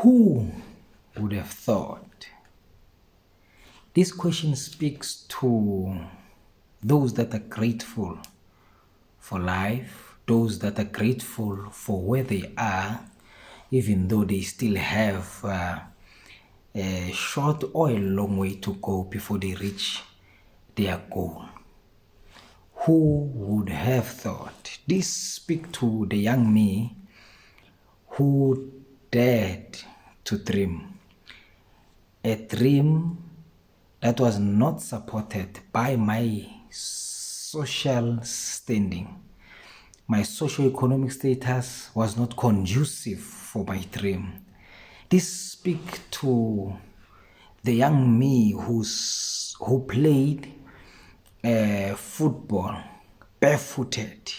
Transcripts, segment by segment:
Who would have thought? This question speaks to those that are grateful for life, those that are grateful for where they are, even though they still have a short or a long way to go before they reach their goal. Who would have thought? This speaks to the young me who dared to dream. A dream that was not supported by my social standing. My socio-economic status was not conducive for my dream. This speaks to the young me who played football barefooted.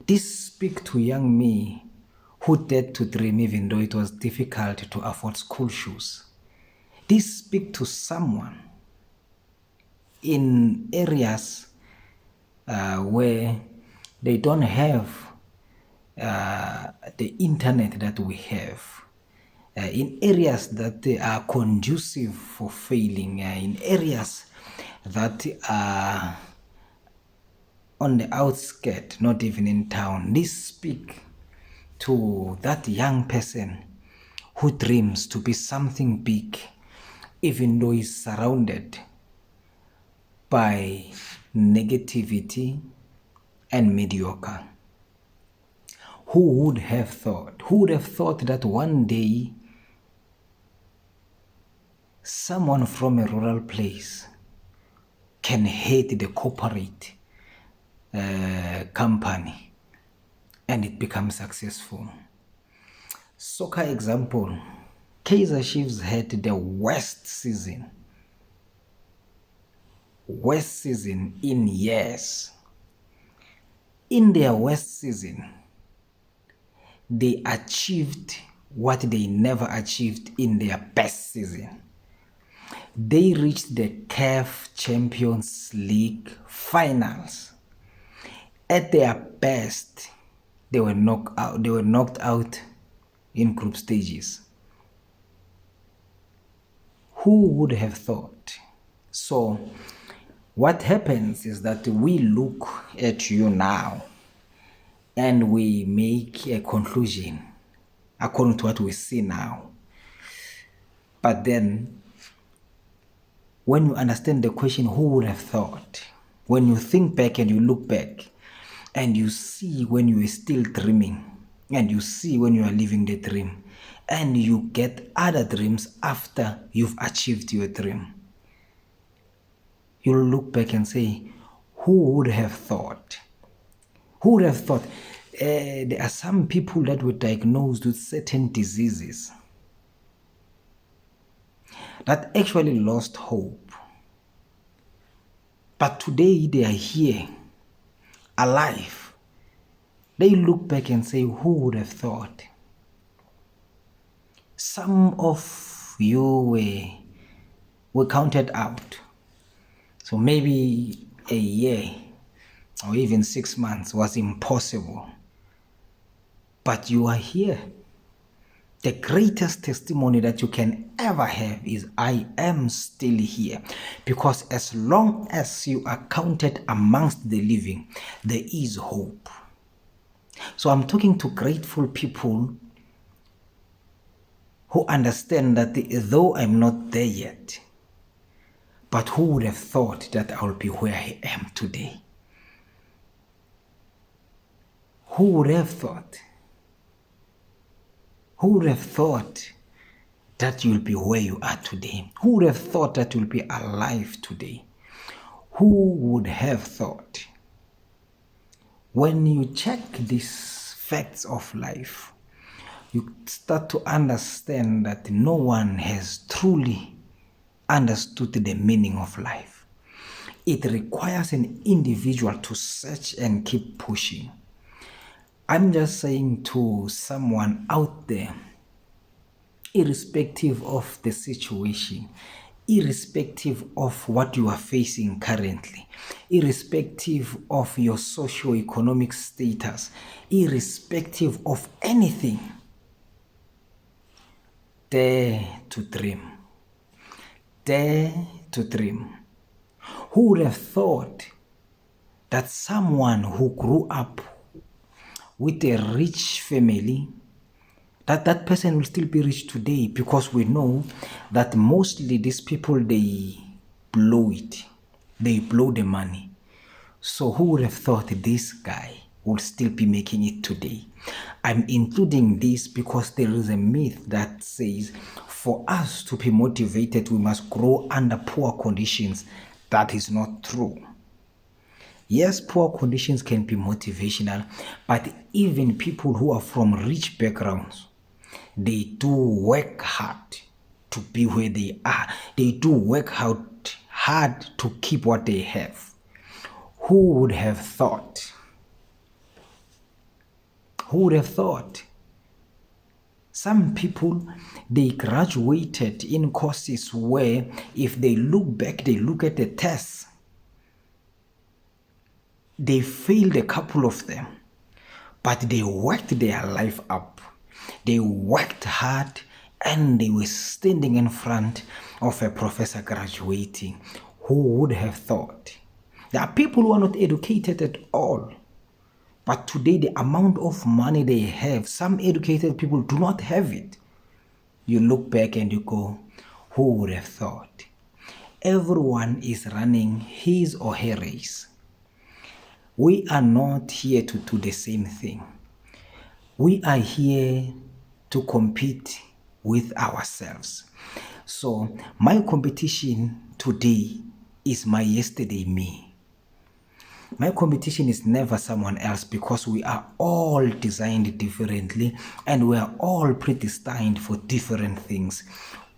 This speaks to young me who dared to dream even though it was difficult to afford school shoes. This speaks to someone in areas where they don't have the internet that we have, in areas that they are conducive for failing, in areas that are on the outskirts, not even in town. This speaks to that young person who dreams to be something big, even though he's surrounded by negativity and mediocre. Who would have thought? Who would have thought that one day someone from a rural place can head the corporate company and it becomes successful? Soccer example, Kaizer Chiefs had the worst season in years. In their worst season, they achieved what they never achieved in their best season. They reached the CAF Champions League finals. At their best, they were knocked out in group stages. Who would have thought? So what happens is that we look at you now and we make a conclusion according to what we see now. But then when you understand the question, who would have thought? When you think back and you look back and you see when you were still dreaming and you see when you are living the dream and you get other dreams after you've achieved your dream, you'll look back and say, who would have thought? Who would have thought? There are some people that were diagnosed with certain diseases that actually lost hope. But today they are here, alive. They look back and say, who would have thought? Some of you were counted out. So maybe a year or even 6 months was impossible. But you are here. The greatest testimony that you can ever have is, I am still here. Because as long as you are counted amongst the living, there is hope. So I'm talking to grateful people who understand that though I'm not there yet, but who would have thought that I will be where I am today? Who would have thought? Who would have thought that you'll be where you are today? Who would have thought that you'll be alive today? Who would have thought? When you check these facts of life, you start to understand that no one has truly understood the meaning of life. It requires an individual to search and keep pushing. I'm just saying to someone out there, irrespective of the situation, irrespective of what you are facing currently, irrespective of your socio-economic status, irrespective of anything, Dare to dream. Dare to dream. Who would have thought that someone who grew up with a rich family, that person will still be rich today? Because we know that mostly these people, they blow it. They blow the money. So who would have thought this guy would still be making it today? I'm including this because there is a myth that says for us to be motivated, we must grow under poor conditions. That is not true. Yes, poor conditions can be motivational, but even people who are from rich backgrounds, they do work hard to be where they are. They do work hard to keep what they have. Who would have thought? Who would have thought? Some people, they graduated in courses where if they look back, they look at the tests, they failed a couple of them, but they worked their life up. They worked hard and they were standing in front of a professor graduating. Who would have thought? There are people who are not educated at all. But today, the amount of money they have, some educated people do not have it. You look back and you go, who would have thought? Everyone is running his or her race. We are not here to do the same thing. We are here to compete with ourselves. So my competition today is my yesterday me. My competition is never someone else, because we are all designed differently and we are all predestined for different things.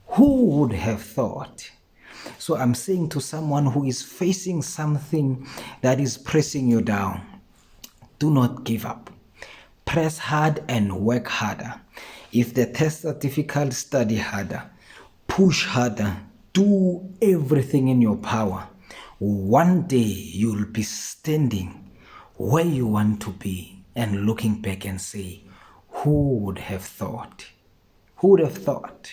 Who would have thought? So I'm saying to someone who is facing something that is pressing you down, do not give up. Press hard and work harder. If the tests are difficult, study harder. Push harder. Do everything in your power. One day you'll be standing where you want to be and looking back and say, who would have thought? Who would have thought?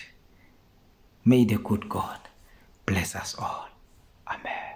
May the good God bless us all. Amen.